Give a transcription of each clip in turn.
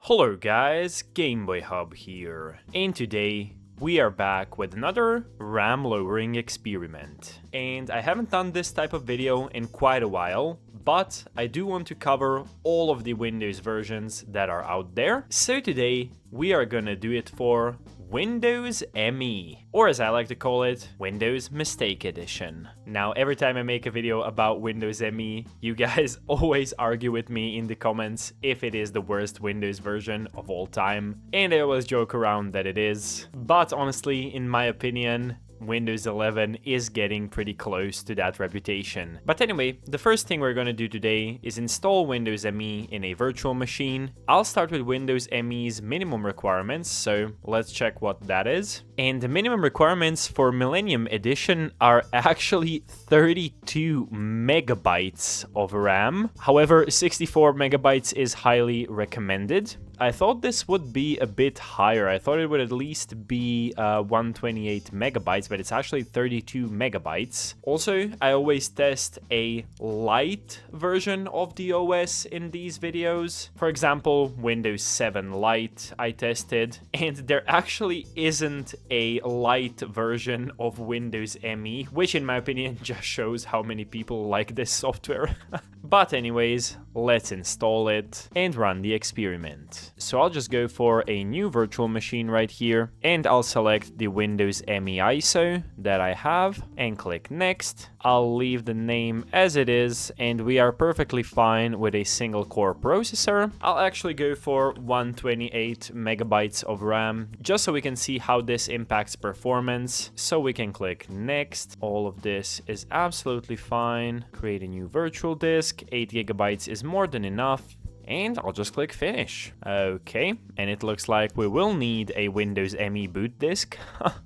Hello guys, Gameboy Hub here, and today we are back with another RAM lowering experiment. And I haven't done this type of video in quite a while, but I do want to cover all of the Windows versions that are out there. So today we are gonna do it for Windows ME, or as I like to call it, Windows Mistake Edition. Now, every time I make a video about Windows ME, you guys always argue with me in the comments if it is the worst Windows version of all time, and I always joke around that it is. But honestly, in my opinion, Windows 11 is getting pretty close to that reputation. But anyway, the first thing we're gonna do today is install Windows ME in a virtual machine. I'll start with Windows ME's minimum requirements, so let's check what that is. And the minimum requirements for Millennium Edition are actually 32 megabytes of RAM. However, 64 megabytes is highly recommended. I thought this would be a bit higher. I thought it would at least be 128 megabytes, but it's actually 32 megabytes. Also, I always test a light version of the OS in these videos. For example, Windows 7 Lite I tested, and there actually isn't a light version of Windows ME, which in my opinion just shows how many people like this software. But anyways, let's install it and run the experiment. So I'll just go for a new virtual machine right here, and I'll select the Windows ME ISO that I have and click next. I'll leave the name as it is, and we are perfectly fine with a single core processor. I'll actually go for 128 megabytes of RAM, just so we can see how this impacts performance. So we can click next. All of this is absolutely fine. Create a new virtual disk. 8 gigabytes is more than enough. And I'll just click finish. Okay, and it looks like we will need a Windows ME boot disk.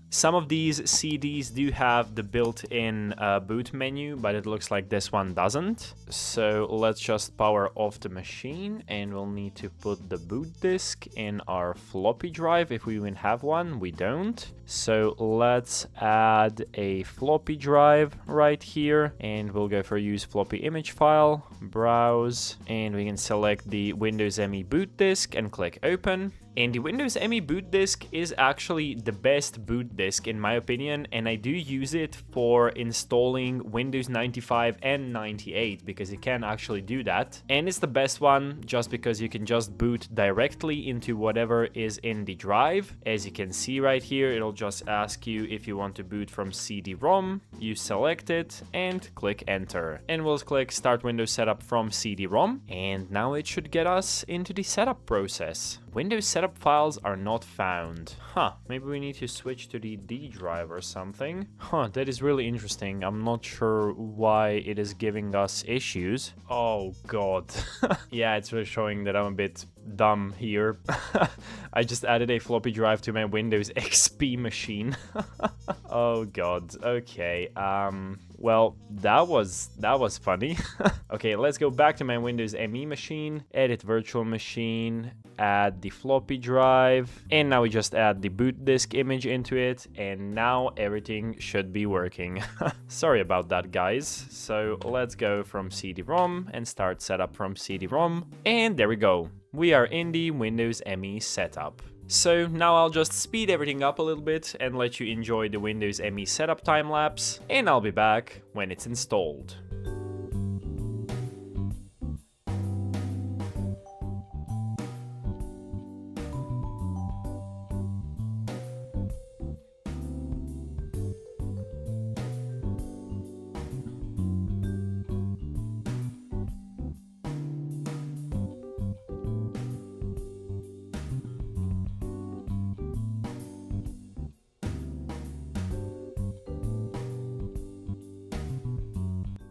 Some of these CDs do have the built-in boot menu, but it looks like this one doesn't. So let's just power off the machine, and we'll need to put the boot disk in our floppy drive if we even have one. We don't. So let's add a floppy drive right here, and we'll go for use floppy image file, browse, and we can select the Windows ME boot disk and click open. And the Windows ME boot disk is actually the best boot disk in my opinion, and I do use it for installing Windows 95 and 98 because it can actually do that. And it's the best one just because you can just boot directly into whatever is in the drive. As you can see right here, it'll just ask you if you want to boot from CD-ROM. You select it and click enter. And we'll click start Windows setup from CD-ROM. And now it should get us into the setup process. Windows setup files are not found. Maybe we need to switch to the D drive or something. That is really interesting. I'm not sure why it is giving us issues. Oh god. Yeah, it's really showing that I'm a bit dumb here. I just added a floppy drive to my Windows XP machine. Oh god. Okay. Well, that was funny. Okay, let's go back to my Windows ME machine, edit virtual machine, add the floppy drive, and now we just add the boot disk image into it, and now everything should be working. Sorry about that, guys. So let's go from CD-ROM and start setup from CD-ROM, and there we go. We are in the Windows ME setup. So now I'll just speed everything up a little bit and let you enjoy the Windows ME setup time lapse, and I'll be back when it's installed.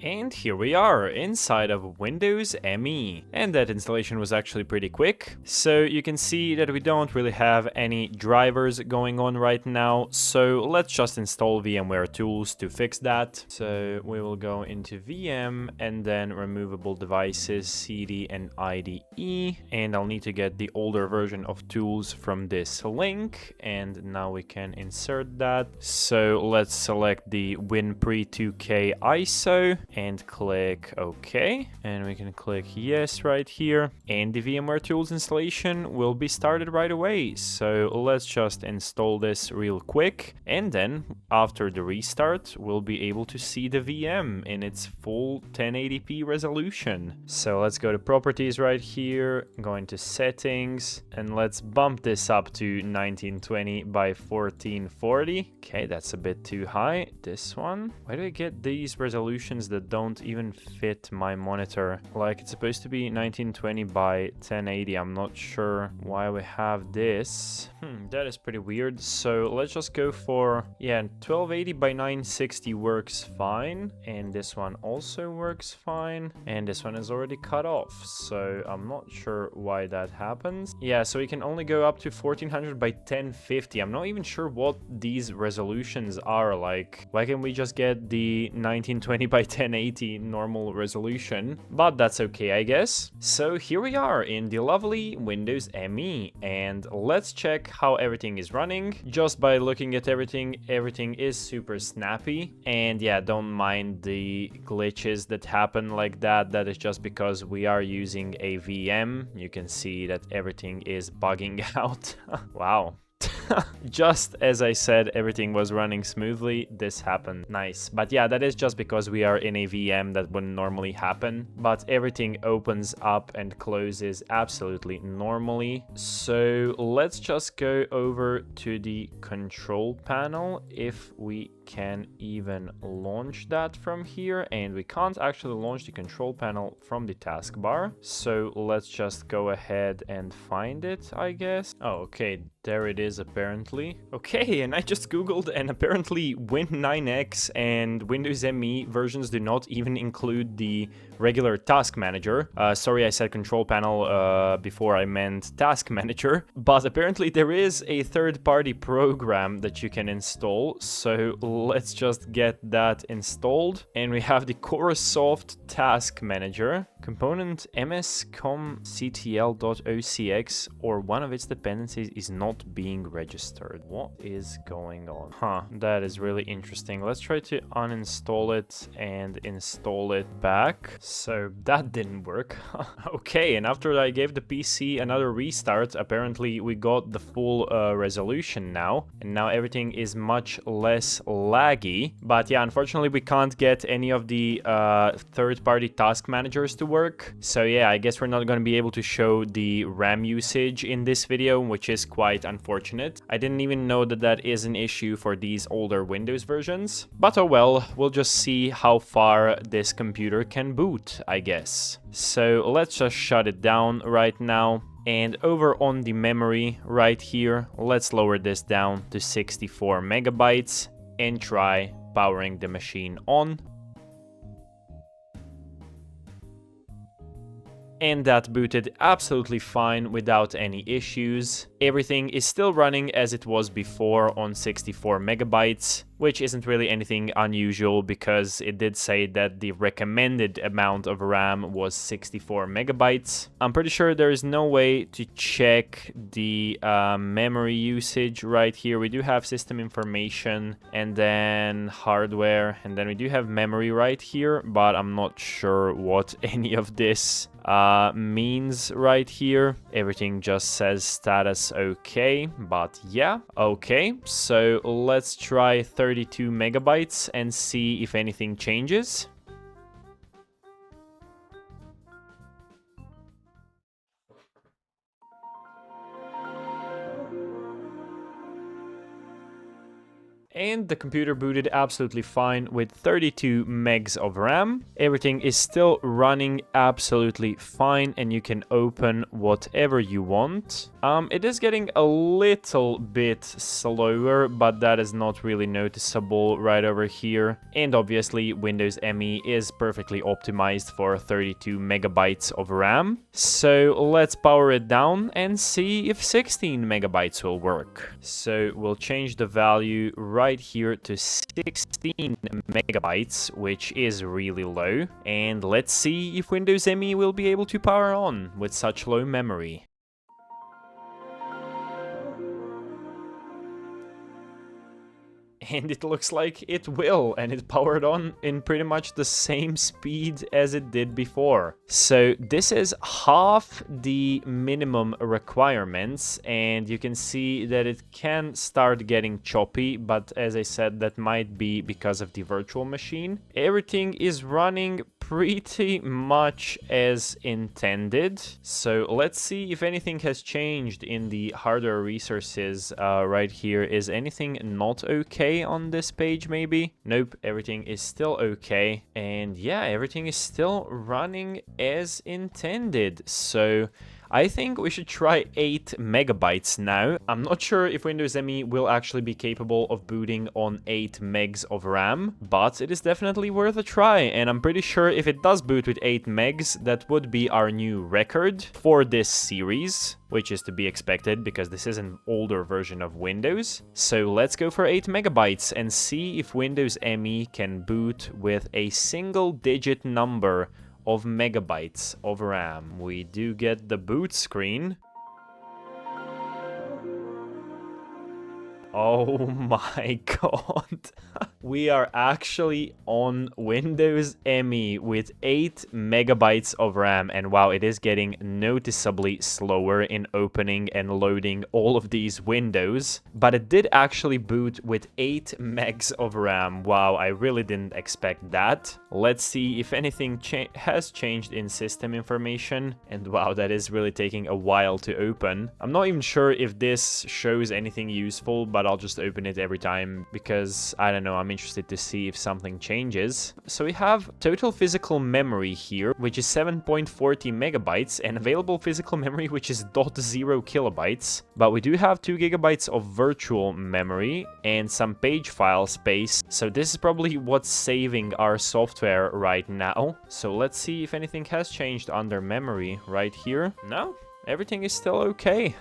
And here we are, inside of Windows ME. And that installation was actually pretty quick. So you can see that we don't really have any drivers going on right now. So let's just install VMware Tools to fix that. So we will go into VM and then removable devices, CD and IDE. And I'll need to get the older version of Tools from this link. And now we can insert that. So let's select the WinPre 2K ISO. and click OK. And we can click yes right here. And the VMware Tools installation will be started right away. So let's just install this real quick. And then after the restart, we'll be able to see the VM in its full 1080p resolution. So let's go to properties right here, go into settings, and let's bump this up to 1920 by 1440. Okay, that's a bit too high. This one. Why do I get these resolutions that don't even fit my monitor? Like, it's supposed to be 1920 by 1080. I'm not sure why we have this. That is pretty weird. So let's just go for, yeah, 1280 by 960 works fine. And this one also works fine. And this one is already cut off. So I'm not sure why that happens. Yeah, so we can only go up to 1400 by 1050. I'm not even sure what these resolutions are. Like, why can't we just get the 1920 by 1080 normal resolution? But that's okay, I guess. So here we are in the lovely Windows ME, and let's check how everything is running. Just by looking at everything, everything is super snappy. And yeah, don't mind the glitches that happen like that. That is just because we are using a VM. You can see that everything is bugging out. Wow. Just as I said, everything was running smoothly, this happened. Nice. But yeah, that is just because we are in a VM. That wouldn't normally happen. But everything opens up and closes absolutely normally. So let's just go over to the control panel if we can even launch that from here. And we can't actually launch the control panel from the taskbar. So let's just go ahead and find it, I guess. Oh, okay. There it is, apparently. Okay, and I just googled, and apparently Win9X and Windows ME versions do not even include the regular task manager. Sorry, I said control panel before I meant task manager. But apparently there is a third-party program that you can install. So let's just get that installed. And we have the CoreSoft Task Manager. Component mscomctl.ocx or one of its dependencies is not being registered. What is going on? Huh, that is really interesting. Let's try to uninstall it and install it back. So that didn't work. Okay, and after I gave the PC another restart, apparently we got the full resolution now. And now everything is much less laggy. But yeah, unfortunately we can't get any of the third-party task managers to work. So yeah, I guess we're not going to be able to show the RAM usage in this video, which is quite unfortunate. I didn't even know that that is an issue for these older Windows versions. But oh well, we'll just see how far this computer can boot, I guess. So let's just shut it down right now. And over on the memory right here, let's lower this down to 64 megabytes and try powering the machine on. And that booted absolutely fine without any issues. Everything is still running as it was before on 64 megabytes, which isn't really anything unusual because it did say that the recommended amount of RAM was 64 megabytes. I'm pretty sure there is no way to check the memory usage right here. We do have system information and then hardware, and then we do have memory right here, but I'm not sure what any of this means right here. Everything just says status okay, but yeah, okay. So let's try 32 megabytes and see if anything changes. And the computer booted absolutely fine with 32 megs of RAM. Everything is still running absolutely fine and you can open whatever you want. It is getting a little bit slower, but that is not really noticeable right over here. And obviously Windows ME is perfectly optimized for 32 megabytes of RAM. So let's power it down and see if 16 megabytes will work. So we'll change the value right here to 16 megabytes, which is really low. And let's see if Windows ME will be able to power on with such low memory. and it looks like it will, and it powered on in pretty much the same speed as it did before. So this is half the minimum requirements, and you can see that it can start getting choppy, but as I said, that might be because of the virtual machine. Everything is running pretty much as intended. So let's see if anything has changed in the hardware resources right here. Is anything not okay on this page maybe? Nope, everything is still okay. And yeah, everything is still running as intended. So I think we should try 8 megabytes now. I'm not sure if Windows ME will actually be capable of booting on 8 megs of RAM, but it is definitely worth a try, and I'm pretty sure if it does boot with 8 megs, that would be our new record for this series, which is to be expected because this is an older version of Windows. So let's go for 8 megabytes and see if Windows ME can boot with a single digit number of megabytes of RAM. We do get the boot screen. Oh my god. We are actually on Windows ME with 8 megabytes of RAM, and wow, it is getting noticeably slower in opening and loading all of these windows, but it did actually boot with 8 megs of RAM. Wow, I really didn't expect that. Let's see if anything has changed in system information, and wow, that is really taking a while to open. I'm not even sure if this shows anything useful, but I'll just open it every time because, I don't know, I'm interested to see if something changes. So we have total physical memory here, which is 7.40 megabytes, and available physical memory, which is 0 kilobytes. But we do have 2 gigabytes of virtual memory and some page file space. So this is probably what's saving our software right now. So let's see if anything has changed under memory right here. No? Everything is still okay.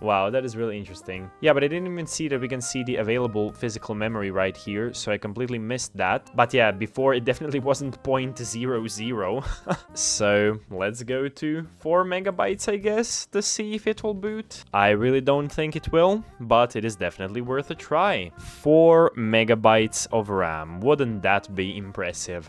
Wow, that is really interesting. Yeah, but I didn't even see that we can see the available physical memory right here, so I completely missed that. But yeah, before it definitely wasn't 0.00. So let's go to 4 megabytes, I guess, to see if it will boot. I really don't think it will, but it is definitely worth a try. 4 megabytes of RAM. Wouldn't that be impressive?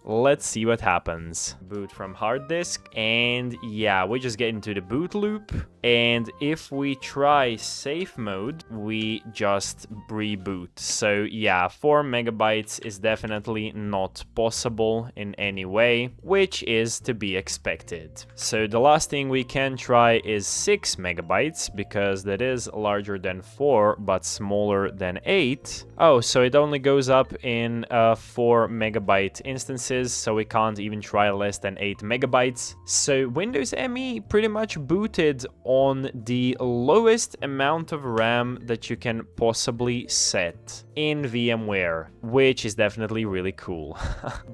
Let's see what happens. Boot from hard disk, and yeah, we just get into the boot loop, and if we try safe mode, we just reboot. So yeah, 4 megabytes is definitely not possible in any way, which is to be expected. So the last thing we can try is 6 megabytes, because that is larger than 4, but smaller than 8. Oh, so it only goes up in 4 megabyte instances, so we can't even try less than 8 megabytes. So Windows ME pretty much booted on the lowest amount of RAM that you can possibly set in VMware, which is definitely really cool.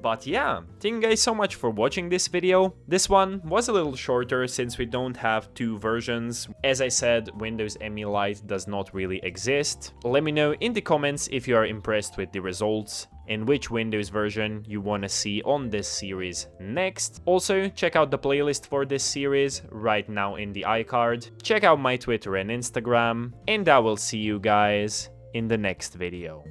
But yeah, thank you guys so much for watching this video. This one was a little shorter since we don't have 2 versions. As I said, Windows ME Lite does not really exist. Let me know in the comments if you are impressed with the results and which Windows version you want to see on this series next. Also, check out the playlist for this series right now in the iCard. Check out my Twitter and Instagram, and I will see you guys in the next video.